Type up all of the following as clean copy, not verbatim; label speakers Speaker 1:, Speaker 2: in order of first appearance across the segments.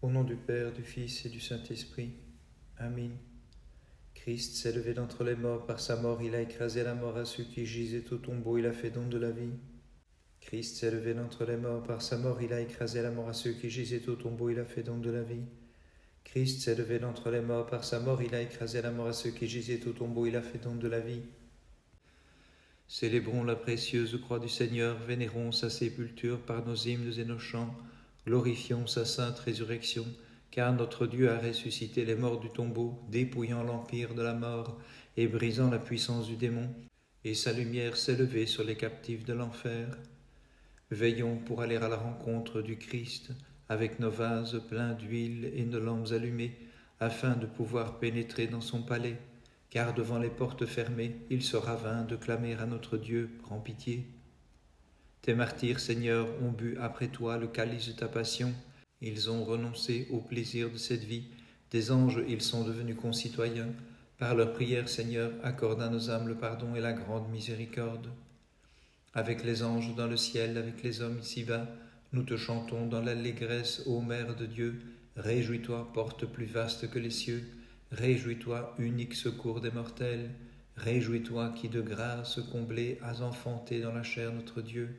Speaker 1: Au nom du Père, du Fils et du Saint-Esprit. Amen. Christ s'est levé d'entre les morts, par sa mort il a écrasé la mort à ceux qui gisaient au tombeau, il a fait don de la vie. Christ s'est levé d'entre les morts, par sa mort il a écrasé la mort à ceux qui gisaient au tombeau, il a fait don de la vie. Christ s'est levé d'entre les morts, par sa mort il a écrasé la mort à ceux qui gisaient au tombeau, il a fait don de la vie. Célébrons la précieuse croix du Seigneur, vénérons sa sépulture par nos hymnes et nos chants, glorifions sa sainte résurrection, car notre Dieu a ressuscité les morts du tombeau, dépouillant l'empire de la mort et brisant la puissance du démon, et sa lumière s'est levée sur les captifs de l'enfer. Veillons pour aller à la rencontre du Christ, avec nos vases pleins d'huile et nos lampes allumées, afin de pouvoir pénétrer dans son palais, car devant les portes fermées, il sera vain de clamer à notre Dieu, prends pitié. Tes martyrs, Seigneur, ont bu après toi le calice de ta passion, ils ont renoncé au plaisir de cette vie, des anges ils sont devenus concitoyens, par leur prière, Seigneur, accorde à nos âmes le pardon et la grande miséricorde. Avec les anges dans le ciel, avec les hommes ici-bas, nous te chantons dans l'allégresse, ô Mère de Dieu, réjouis-toi, porte plus vaste que les cieux, réjouis-toi, unique secours des mortels, réjouis-toi qui de grâce comblée has enfanté dans la chair notre Dieu.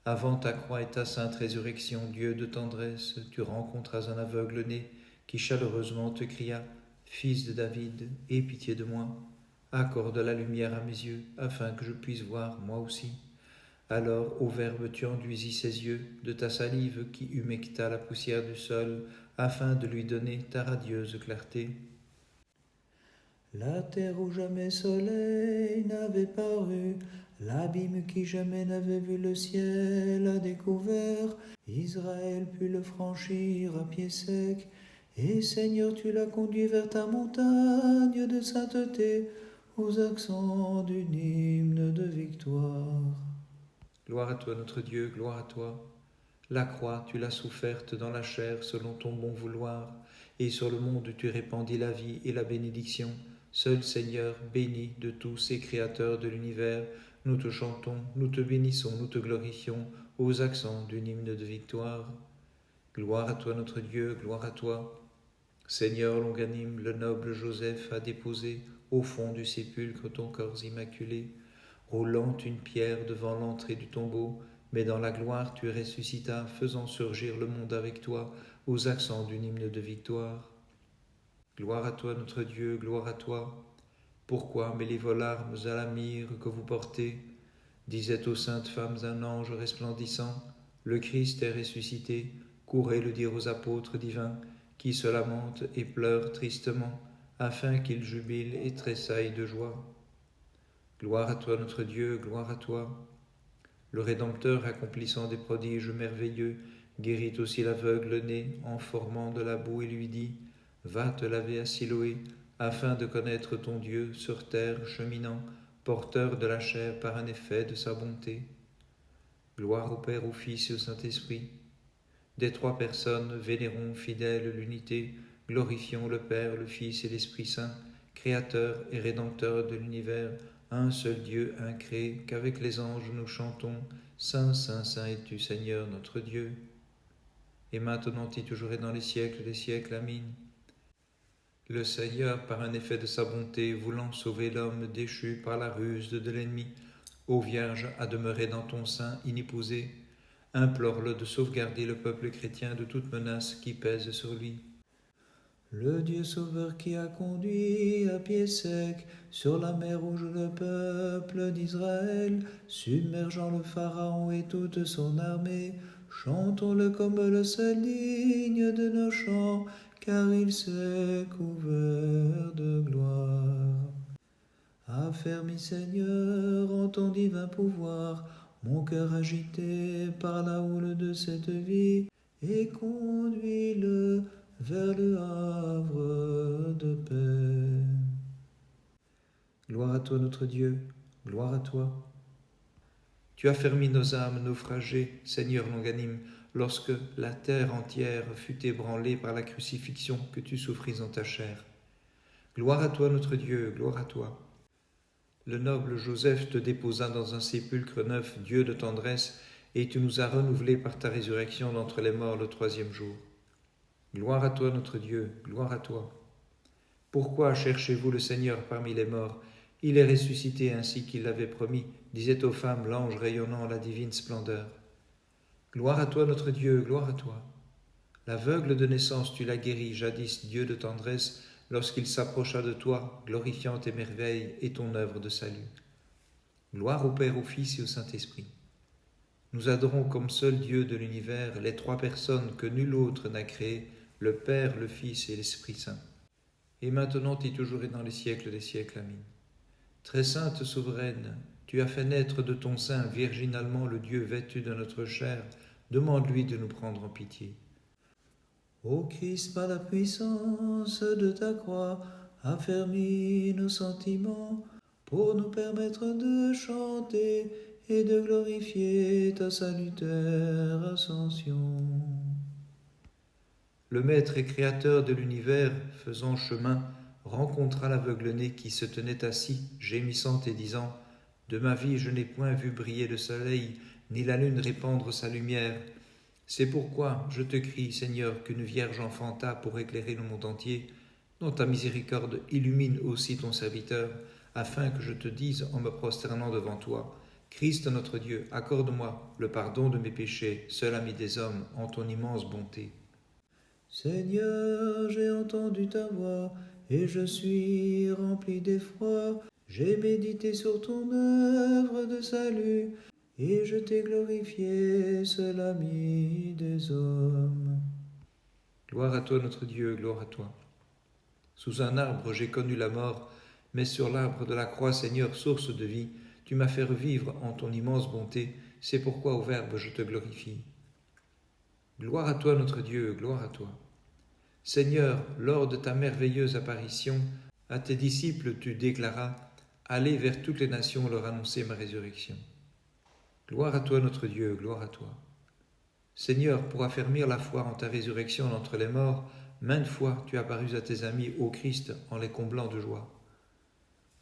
Speaker 1: Avant ta croix et ta sainte résurrection, Dieu de tendresse, tu rencontras un aveugle né qui chaleureusement te cria « Fils de David, aie pitié de moi ». Accorde la lumière à mes yeux, afin que je puisse voir moi aussi. Alors, au Verbe, tu enduisis ses yeux de ta salive qui humecta la poussière du sol, afin de lui donner ta radieuse clarté. La terre où jamais soleil n'avait paru, l'abîme qui jamais n'avait vu le ciel a découvert. Israël put le franchir à pied sec, et Seigneur, tu l'as conduit vers ta montagne de sainteté, aux accents d'une hymne de victoire. Gloire à toi notre Dieu, gloire à toi. La croix, tu l'as soufferte dans la chair selon ton bon vouloir, et sur le monde tu répandis la vie et la bénédiction. Seul Seigneur, béni de tous et créateur de l'univers, nous te chantons, nous te bénissons, nous te glorifions, aux accents d'une hymne de victoire. Gloire à toi notre Dieu, gloire à toi. Seigneur longanime, le noble Joseph a déposé au fond du sépulcre ton corps immaculé, roulant une pierre devant l'entrée du tombeau, mais dans la gloire tu ressuscitas, faisant surgir le monde avec toi, aux accents d'une hymne de victoire. Gloire à toi notre Dieu, gloire à toi. Pourquoi mêlez vos larmes à la myrrhe que vous portez, disait aux saintes femmes un ange resplendissant, le Christ est ressuscité, courez le dire aux apôtres divins, qui se lamentent et pleurent tristement, afin qu'ils jubilent et tressaillent de joie. Gloire à toi notre Dieu, gloire à toi. Le Rédempteur, accomplissant des prodiges merveilleux, guérit aussi l'aveugle né en formant de la boue et lui dit « Va te laver à Siloé, afin de connaître ton Dieu sur terre cheminant, porteur de la chair par un effet de sa bonté. » Gloire au Père, au Fils et au Saint-Esprit. Des trois personnes, vénérons fidèles l'unité, glorifions le Père, le Fils et l'Esprit Saint, Créateur et Rédempteur de l'univers, un seul Dieu incréé, qu'avec les anges nous chantons, Saint, Saint, Saint es-tu Seigneur notre Dieu. Et maintenant et toujours et dans les siècles des siècles, Amen. Le Seigneur, par un effet de sa bonté, voulant sauver l'homme déchu par la ruse de l'ennemi, ô Vierge, à demeurer dans ton sein inépousé, implore-le de sauvegarder le peuple chrétien de toute menace qui pèse sur lui. Le Dieu sauveur qui a conduit à pied sec sur la mer Rouge le peuple d'Israël, submergeant le Pharaon et toute son armée, chantons-le comme le seul digne de nos chants, car il s'est couvert de gloire. Affermis Seigneur en ton divin pouvoir, mon cœur agité par la houle de cette vie, et conduis-le vers le havre de paix. Gloire à toi notre Dieu, gloire à toi. Tu as fermi nos âmes naufragées, Seigneur longanime, lorsque la terre entière fut ébranlée par la crucifixion que tu souffris en ta chair. Gloire à toi notre Dieu, gloire à toi. Le noble Joseph te déposa dans un sépulcre neuf, Dieu de tendresse, et tu nous as renouvelés par ta résurrection d'entre les morts le troisième jour.
Speaker 2: Gloire à toi notre Dieu, gloire à toi. Pourquoi cherchez-vous le Seigneur parmi les morts? Il est ressuscité ainsi qu'il l'avait promis, disait aux femmes l'ange rayonnant la divine splendeur. Gloire à toi notre Dieu, gloire à toi. L'aveugle de naissance tu l'as guéri, jadis Dieu de tendresse, lorsqu'il s'approcha de toi, glorifiant tes merveilles et ton œuvre de salut. Gloire au Père, au Fils et au Saint-Esprit. Nous adorons comme seul Dieu de l'univers les trois personnes que nul autre n'a créées, le Père, le Fils et l'Esprit Saint. Et maintenant et toujours et dans les siècles des siècles. Amen. Très sainte souveraine, tu as fait naître de ton sein virginalement le Dieu vêtu de notre chair, demande-lui de nous prendre en pitié.
Speaker 1: Ô Christ, par la puissance de ta croix, affermis nos sentiments pour nous permettre de chanter et de glorifier ta salutaire ascension.
Speaker 2: Le Maître et Créateur de l'univers, faisant chemin, rencontra l'aveugle-né qui se tenait assis, gémissant et disant « De ma vie je n'ai point vu briller le soleil, ni la lune répandre sa lumière. C'est pourquoi je te crie, Seigneur, qu'une vierge enfanta pour éclairer le monde entier, dont ta miséricorde illumine aussi ton serviteur, afin que je te dise en me prosternant devant toi, Christ notre Dieu, accorde-moi le pardon de mes péchés, seul ami des hommes, en ton immense bonté. »
Speaker 1: Seigneur, j'ai entendu ta voix et je suis rempli d'effroi. J'ai médité sur ton œuvre de salut et je t'ai glorifié, seul ami des hommes.
Speaker 2: Gloire à toi notre Dieu, gloire à toi. Sous un arbre j'ai connu la mort, mais sur l'arbre de la croix, Seigneur, source de vie, tu m'as fait revivre en ton immense bonté, c'est pourquoi au Verbe je te glorifie. Gloire à toi notre Dieu, gloire à toi. Seigneur, lors de ta merveilleuse apparition, à tes disciples tu déclaras « Allez vers toutes les nations leur annoncer ma résurrection ». Gloire à toi notre Dieu, gloire à toi. Seigneur, pour affermir la foi en ta résurrection d'entre les morts, maintes fois tu apparus à tes amis au Christ en les comblant de joie.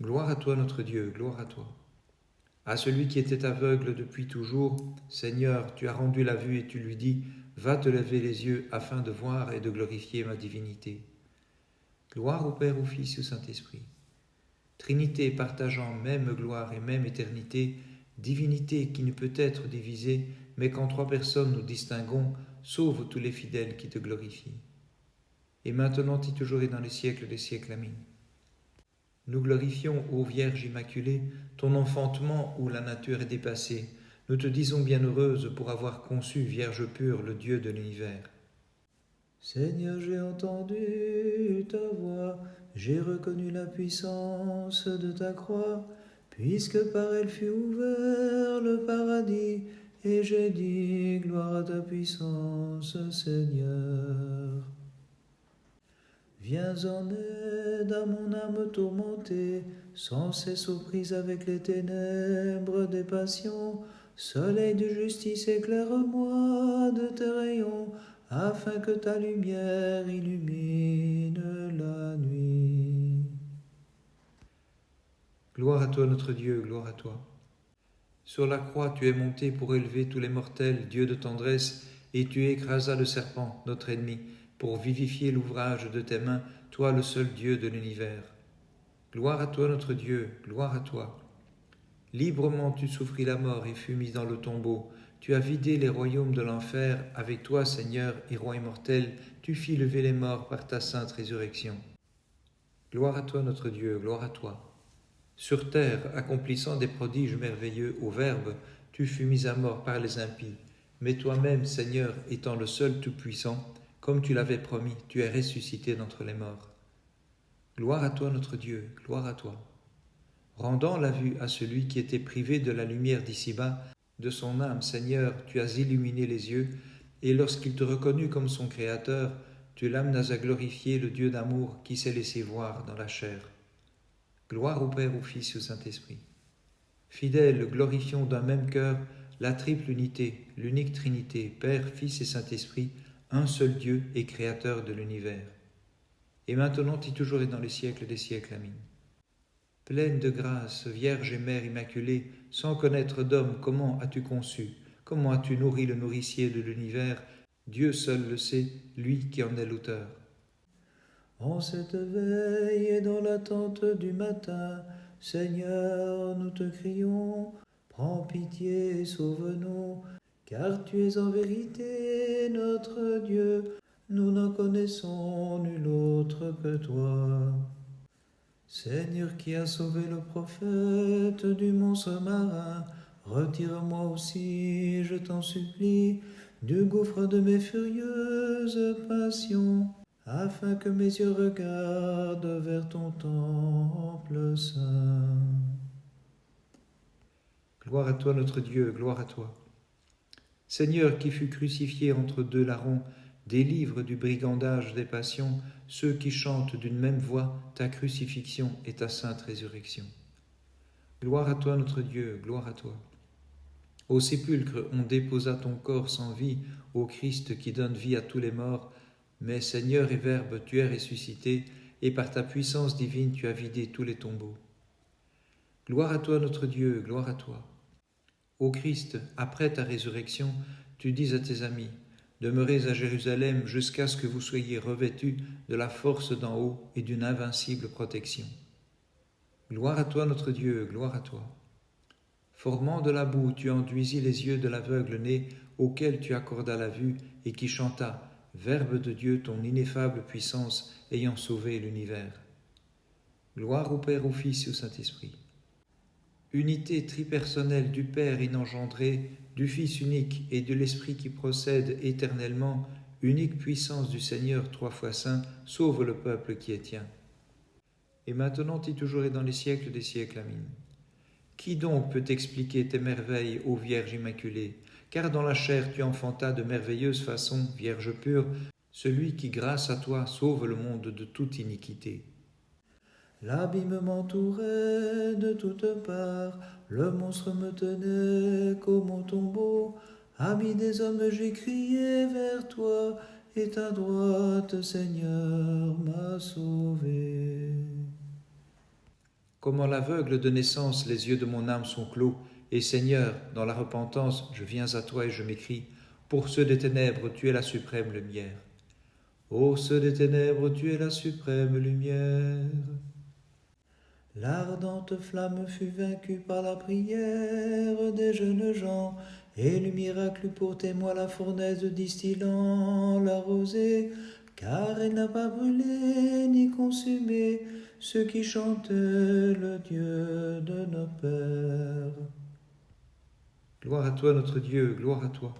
Speaker 2: Gloire à toi notre Dieu, gloire à toi. À celui qui était aveugle depuis toujours, Seigneur, tu as rendu la vue et tu lui dis « Va te lever les yeux afin de voir et de glorifier ma divinité. » Gloire au Père, au Fils et au Saint-Esprit. Trinité partageant même gloire et même éternité, divinité qui ne peut être divisée, mais qu'en trois personnes nous distinguons, sauve tous les fidèles qui te glorifient. Et maintenant et toujours et dans les siècles des siècles. Amen. Nous glorifions, ô Vierge Immaculée, ton enfantement où la nature est dépassée. Nous te disons bienheureuse pour avoir conçu, Vierge pure, le Dieu de l'univers.
Speaker 1: Seigneur, j'ai entendu ta voix, j'ai reconnu la puissance de ta croix, puisque par elle fut ouvert le paradis, et j'ai dit gloire à ta puissance, Seigneur. Viens en aide à mon âme tourmentée, sans cesse aux prises avec les ténèbres des passions. Soleil de justice, éclaire-moi de tes rayons, afin que ta lumière illumine la nuit.
Speaker 2: Gloire à toi notre Dieu, gloire à toi. Sur la croix tu es monté pour élever tous les mortels, Dieu de tendresse, et tu écrasas le serpent, notre ennemi, pour vivifier l'ouvrage de tes mains, toi le seul Dieu de l'univers. Gloire à toi notre Dieu, gloire à toi. Librement tu souffris la mort et fus mis dans le tombeau. Tu as vidé les royaumes de l'enfer. Avec toi, Seigneur et Roi immortel, tu fis lever les morts par ta sainte résurrection. Gloire à toi notre Dieu, gloire à toi. Sur terre, accomplissant des prodiges merveilleux au Verbe, tu fus mis à mort par les impies. Mais toi-même, Seigneur, étant le seul Tout-Puissant, comme tu l'avais promis, tu es ressuscité d'entre les morts. Gloire à toi notre Dieu, gloire à toi. Rendant la vue à celui qui était privé de la lumière d'ici-bas, de son âme, Seigneur, tu as illuminé les yeux, et lorsqu'il te reconnut comme son Créateur, tu l'amenas à glorifier le Dieu d'amour qui s'est laissé voir dans la chair. Gloire au Père, au Fils et au Saint-Esprit. Fidèles, glorifions d'un même cœur la triple unité, l'unique Trinité, Père, Fils et Saint-Esprit, un seul Dieu et Créateur de l'univers. Et maintenant et toujours et dans les siècles des siècles. Amen. Pleine de grâce, Vierge et Mère Immaculée, sans connaître d'homme, comment as-tu conçu, comment as-tu nourri le nourricier de l'univers, Dieu seul le sait, lui qui en est l'auteur.
Speaker 1: En cette veille et dans l'attente du matin, Seigneur, nous te crions, prends pitié et sauve-nous, car tu es en vérité notre Dieu, nous n'en connaissons nul autre que toi. Seigneur qui as sauvé le prophète du monstre marin, retire-moi aussi, je t'en supplie, du gouffre de mes furieuses passions, afin que mes yeux regardent vers ton temple saint.
Speaker 2: Gloire à toi notre Dieu, gloire à toi. Seigneur qui fut crucifié entre deux larrons, délivre du brigandage des passions ceux qui chantent d'une même voix ta crucifixion et ta sainte résurrection. Gloire à toi notre Dieu, gloire à toi. Au sépulcre on déposa ton corps sans vie, ô Christ qui donne vie à tous les morts, mais Seigneur et Verbe, tu es ressuscité, et par ta puissance divine tu as vidé tous les tombeaux. Gloire à toi notre Dieu, gloire à toi. Ô Christ, après ta résurrection, tu dis à tes amis, demeurez à Jérusalem jusqu'à ce que vous soyez revêtus de la force d'en haut et d'une invincible protection. Gloire à toi notre Dieu, gloire à toi. Formant de la boue, tu enduisis les yeux de l'aveugle né auquel tu accordas la vue et qui chanta, Verbe de Dieu, ton ineffable puissance ayant sauvé l'univers. Gloire au Père, au Fils et au Saint-Esprit. Unité tripersonnelle du Père inengendré, du Fils unique et de l'Esprit qui procède éternellement, unique puissance du Seigneur trois fois saint, sauve le peuple qui est tien. Et maintenant et toujours et dans les siècles des siècles. Amen. Qui donc peut expliquer tes merveilles, ô Vierge Immaculée? Car dans la chair tu enfantas de merveilleuses façons, Vierge pure, celui qui, grâce à toi, sauve le monde de toute iniquité.
Speaker 1: L'abîme m'entourait de toutes parts, le monstre me tenait comme au tombeau. Ami des hommes, j'ai crié vers toi, et ta droite, Seigneur, m'a sauvé.
Speaker 2: Comme en l'aveugle de naissance, les yeux de mon âme sont clos, et Seigneur, dans la repentance, je viens à toi et je m'écrie, pour ceux des ténèbres, tu es la suprême lumière. Ô ceux des ténèbres, tu es la suprême lumière.
Speaker 1: L'ardente flamme fut vaincue par la prière des jeunes gens, et le miracle eut pour témoin la fournaise distillant la rosée, car elle n'a pas brûlé ni consumé ceux qui chantaient le Dieu de nos pères.
Speaker 2: Gloire à toi notre Dieu, gloire à toi.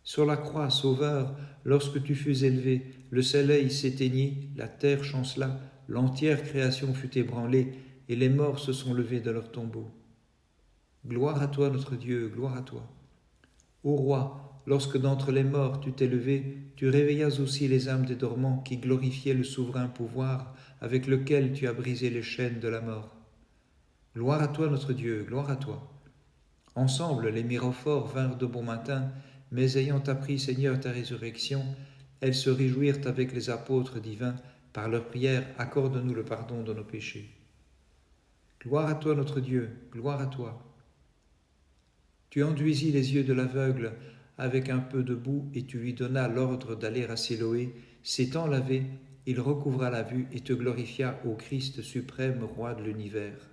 Speaker 2: Sur la croix, Sauveur, lorsque tu fus élevé, le soleil s'éteignit, la terre chancela, l'entière création fut ébranlée, et les morts se sont levés de leur tombeau. Gloire à toi notre Dieu, gloire à toi. Ô Roi, lorsque d'entre les morts tu t'es levé, tu réveillas aussi les âmes des dormants qui glorifiaient le souverain pouvoir avec lequel tu as brisé les chaînes de la mort. Gloire à toi notre Dieu, gloire à toi. Ensemble les mirophores vinrent de bon matin, mais ayant appris, Seigneur, ta résurrection, elles se réjouirent avec les apôtres divins. Par leur prière, accorde-nous le pardon de nos péchés. Gloire à toi notre Dieu, gloire à toi. Tu enduisis les yeux de l'aveugle avec un peu de boue et tu lui donnas l'ordre d'aller à Siloé. S'étant lavé, il recouvra la vue et te glorifia, ô Christ suprême, roi de l'univers.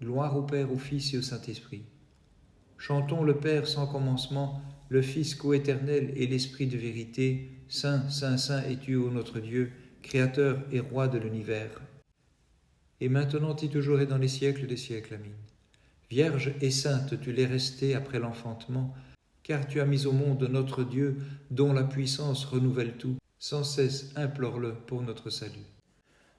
Speaker 2: Gloire au Père, au Fils et au Saint-Esprit. Chantons le Père sans commencement, le Fils coéternel et l'Esprit de vérité. Saint, Saint, Saint es-tu, ô notre Dieu, Créateur et Roi de l'univers. Et maintenant et toujours et dans les siècles des siècles. Amen. Vierge et sainte, tu l'es restée après l'enfantement, car tu as mis au monde notre Dieu, dont la puissance renouvelle tout. Sans cesse implore-le pour notre salut.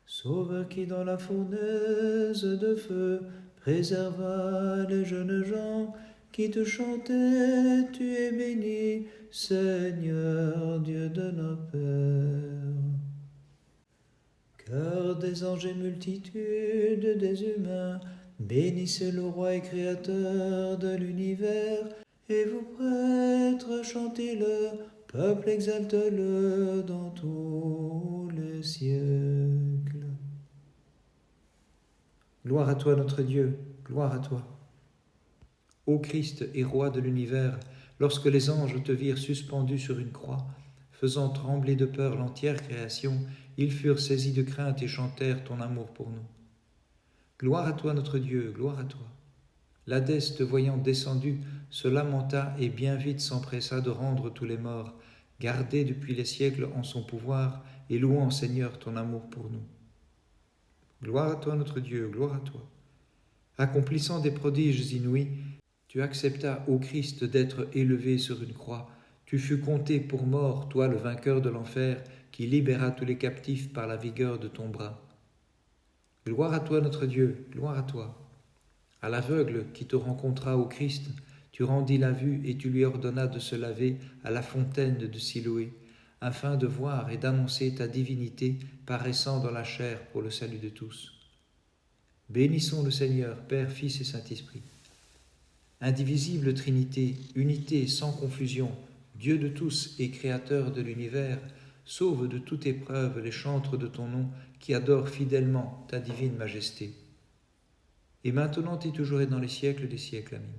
Speaker 1: Sauveur qui dans la fournaise de feu préserva les jeunes gens qui te chantaient, tu es béni, Seigneur Dieu de nos pères. Cœur des anges et multitude des humains, bénissez le roi et créateur de l'univers, et vous prêtres, chantez-le, peuple exalte-le dans tous les siècles.
Speaker 2: Gloire à toi notre Dieu, gloire à toi. Ô Christ et roi de l'univers, lorsque les anges te virent suspendu sur une croix, faisant trembler de peur l'entière création, ils furent saisis de crainte et chantèrent ton amour pour nous. Gloire à toi notre Dieu, gloire à toi. L'Hadès, te voyant descendu, se lamenta et bien vite s'empressa de rendre tous les morts, gardés depuis les siècles en son pouvoir, et louant, Seigneur, ton amour pour nous. Gloire à toi notre Dieu, gloire à toi. Accomplissant des prodiges inouïs, tu acceptas, ô Christ, d'être élevé sur une croix. Tu fus compté pour mort, toi le vainqueur de l'enfer, qui libéra tous les captifs par la vigueur de ton bras. Gloire à toi notre Dieu, gloire à toi. À l'aveugle qui te rencontra, ô Christ, tu rendis la vue et tu lui ordonnas de se laver à la fontaine de Siloé, afin de voir et d'annoncer ta divinité paraissant dans la chair pour le salut de tous. Bénissons le Seigneur, Père, Fils et Saint-Esprit. Indivisible Trinité, unité sans confusion, Dieu de tous et Créateur de l'univers, sauve de toute épreuve les chantres de ton nom qui adorent fidèlement ta divine majesté. Et maintenant et toujours et dans les siècles des siècles. Amen.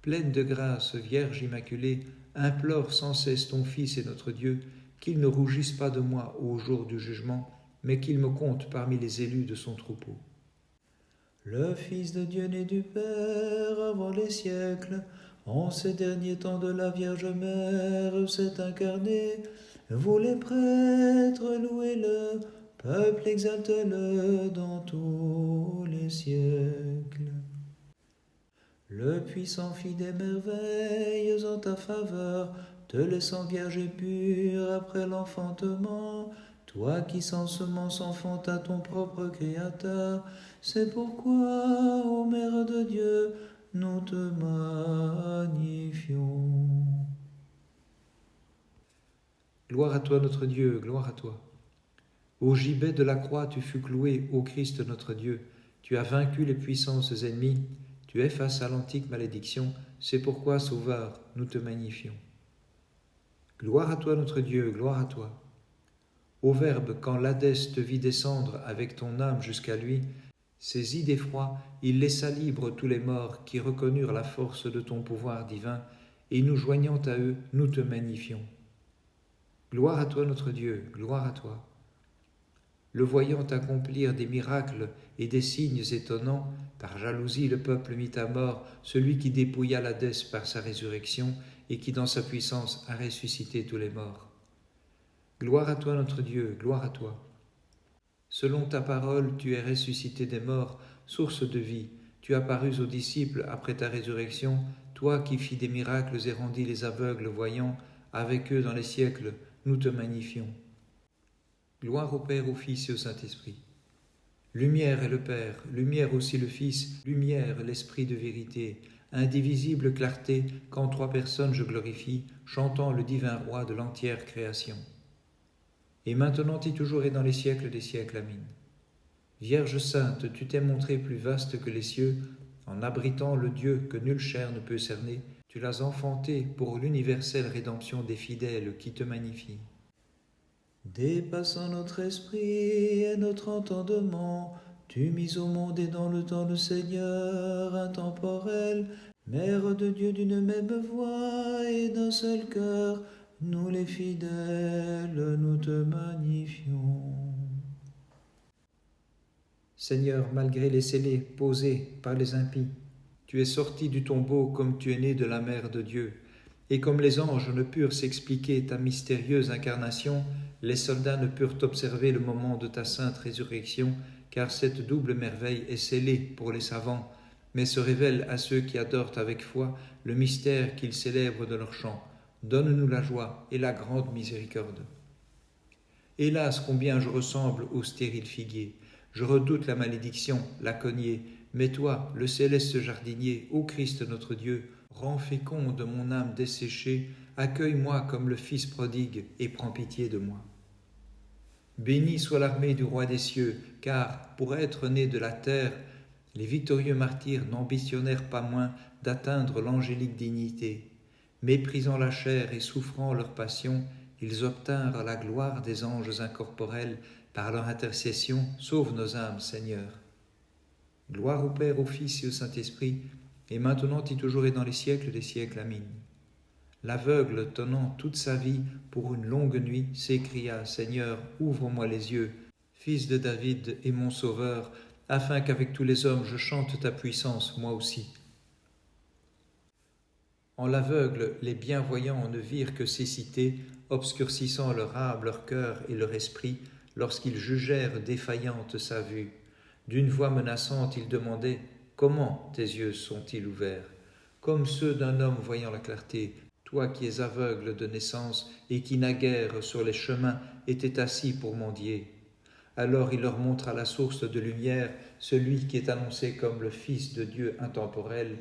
Speaker 2: Pleine de grâce, Vierge Immaculée, implore sans cesse ton Fils et notre Dieu, qu'il ne rougisse pas de moi au jour du jugement, mais qu'il me compte parmi les élus de son troupeau.
Speaker 1: Le Fils de Dieu né du Père avant les siècles, en ces derniers temps de la Vierge Mère s'est incarné. Vous les prêtres, louez-le, peuple exaltez-le dans tous les siècles. Le puissant fit des merveilles en ta faveur, te laissant vierge et pure après l'enfantement. Toi qui sans semence enfanta ton propre Créateur, c'est pourquoi, ô Mère de Dieu, nous te magnifions.
Speaker 2: Gloire à toi notre Dieu, gloire à toi. Au gibet de la croix tu fus cloué, ô Christ notre Dieu, tu as vaincu les puissances ennemies, tu es face à l'antique malédiction, c'est pourquoi, Sauveur, nous te magnifions. Gloire à toi notre Dieu, gloire à toi. Ô Verbe, quand l'Hadès te vit descendre avec ton âme jusqu'à lui, saisi d'effroi, il laissa libres tous les morts qui reconnurent la force de ton pouvoir divin, et nous joignant à eux, nous te magnifions. Gloire à toi notre Dieu, gloire à toi. Le voyant accomplir des miracles et des signes étonnants, par jalousie le peuple mit à mort celui qui dépouilla l'Hadès par sa résurrection et qui dans sa puissance a ressuscité tous les morts. Gloire à toi notre Dieu, gloire à toi. Selon ta parole, tu es ressuscité des morts, source de vie. Tu apparus aux disciples après ta résurrection, toi qui fis des miracles et rendis les aveugles voyants, avec eux dans les siècles, nous te magnifions. Gloire au Père, au Fils et au Saint-Esprit. Lumière est le Père, lumière aussi le Fils, lumière l'Esprit de vérité, indivisible clarté qu'en trois personnes je glorifie, chantant le divin roi de l'entière création. Et maintenant et toujours et dans les siècles des siècles. Amen. Vierge sainte, tu t'es montrée plus vaste que les cieux, en abritant le Dieu que nulle chair ne peut cerner, tu l'as enfanté pour l'universelle rédemption des fidèles qui te magnifient.
Speaker 1: Dépassant notre esprit et notre entendement, tu mis au monde et dans le temps le Seigneur intemporel, Mère de Dieu d'une même voix et d'un seul cœur, nous les fidèles, nous te magnifions.
Speaker 2: Seigneur, malgré les scellés posés par les impies, tu es sorti du tombeau comme tu es né de la Mère de Dieu, et comme les anges ne purent s'expliquer ta mystérieuse incarnation, les soldats ne purent observer le moment de ta sainte résurrection, car cette double merveille est scellée pour les savants, mais se révèle à ceux qui adorent avec foi le mystère qu'ils célèbrent de leur chant. Donne-nous la joie et la grande miséricorde. Hélas, combien je ressemble au stérile figuier. Je redoute la malédiction, la cognée. Mais toi, le céleste jardinier, ô Christ notre Dieu, rends féconde mon âme desséchée, accueille-moi comme le Fils prodigue et prends pitié de moi. Béni soit l'armée du roi des cieux, car, pour être nés de la terre, les victorieux martyrs n'ambitionnèrent pas moins d'atteindre l'angélique dignité. Méprisant la chair et souffrant leur passion, ils obtinrent la gloire des anges incorporels. Par leur intercession, sauve nos âmes, Seigneur. Gloire au Père, au Fils et au Saint-Esprit, et maintenant et toujours et dans les siècles des siècles. Amen. l'aveugle tenant toute sa vie pour une longue nuit, s'écria, Seigneur, ouvre-moi les yeux, Fils de David et mon Sauveur, afin qu'avec tous les hommes je chante ta puissance, moi aussi. En l'aveugle, les bienvoyants ne virent que cécité, obscurcissant leur âme, leur cœur et leur esprit, lorsqu'ils jugèrent défaillante sa vue. D'une voix menaçante, ils demandaient « Comment tes yeux sont-ils ouverts ?» Comme ceux d'un homme voyant la clarté, toi qui es aveugle de naissance et qui naguère sur les chemins étais assis pour mendier. Alors il leur montra la source de lumière, celui qui est annoncé comme le Fils de Dieu intemporel,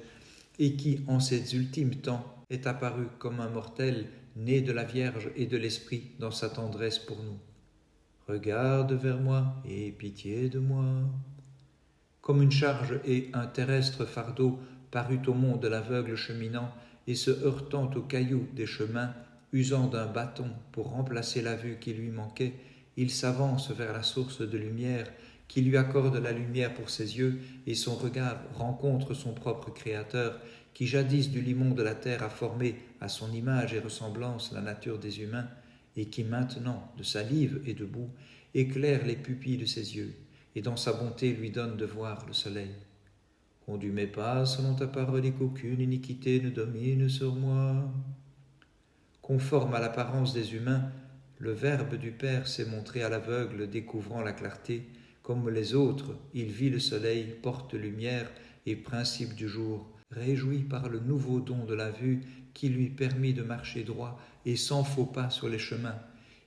Speaker 2: et qui, en ces ultimes temps, est apparu comme un mortel, né de la Vierge et de l'Esprit dans sa tendresse pour nous. Regarde vers moi et pitié de moi. Comme une charge et un terrestre fardeau parut au monde l'aveugle cheminant et se heurtant aux cailloux des chemins, usant d'un bâton pour remplacer la vue qui lui manquait, il s'avance vers la source de lumière qui lui accorde la lumière pour ses yeux, et son regard rencontre son propre Créateur, qui jadis du limon de la terre a formé à son image et ressemblance la nature des humains, et qui maintenant, de salive et de boue, éclaire les pupilles de ses yeux, et dans sa bonté lui donne de voir le soleil. Conduis mes pas selon ta parole et qu'aucune iniquité ne domine sur moi. Conforme à l'apparence des humains, le Verbe du Père s'est montré à l'aveugle, découvrant la clarté. Comme les autres, il vit le soleil, porte lumière et principe du jour, réjoui par le nouveau don de la vue qui lui permit de marcher droit et sans faux pas sur les chemins.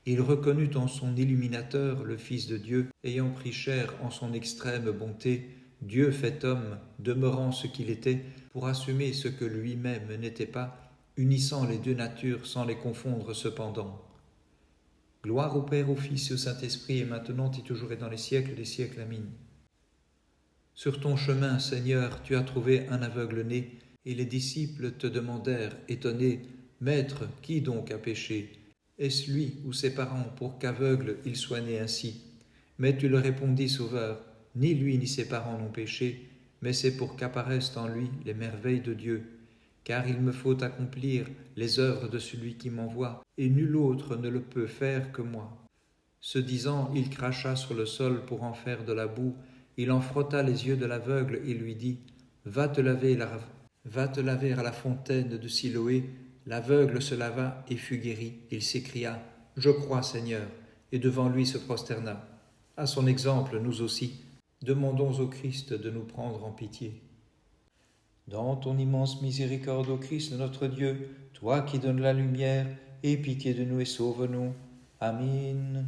Speaker 2: Il reconnut en son illuminateur le Fils de Dieu, ayant pris chair en son extrême bonté, Dieu fait homme, demeurant ce qu'il était, pour assumer ce que lui-même n'était pas, unissant les deux natures sans les confondre cependant. Gloire au Père, au Fils et au Saint-Esprit, et maintenant et toujours et dans les siècles des siècles. Amen. Sur ton chemin, Seigneur, tu as trouvé un aveugle né, et les disciples te demandèrent, étonnés, « Maître, qui donc a péché? Est-ce lui ou ses parents pour qu'aveugle il soit né ainsi ?» Mais tu leur répondis, Sauveur, « Ni lui ni ses parents n'ont péché, mais c'est pour qu'apparaissent en lui les merveilles de Dieu. Car il me faut accomplir les œuvres de celui qui m'envoie, et nul autre ne le peut faire que moi. » Ce disant, il cracha sur le sol pour en faire de la boue. Il en frotta les yeux de l'aveugle et lui dit, « Va te laver à la fontaine de Siloé. » L'aveugle se lava et fut guéri. Il s'écria, « Je crois, Seigneur », et devant lui se prosterna. À son exemple, nous aussi, demandons au Christ de nous prendre en pitié. Dans ton immense miséricorde, ô Christ, notre Dieu, toi qui donnes la lumière, aie pitié de nous et sauve-nous. Amen.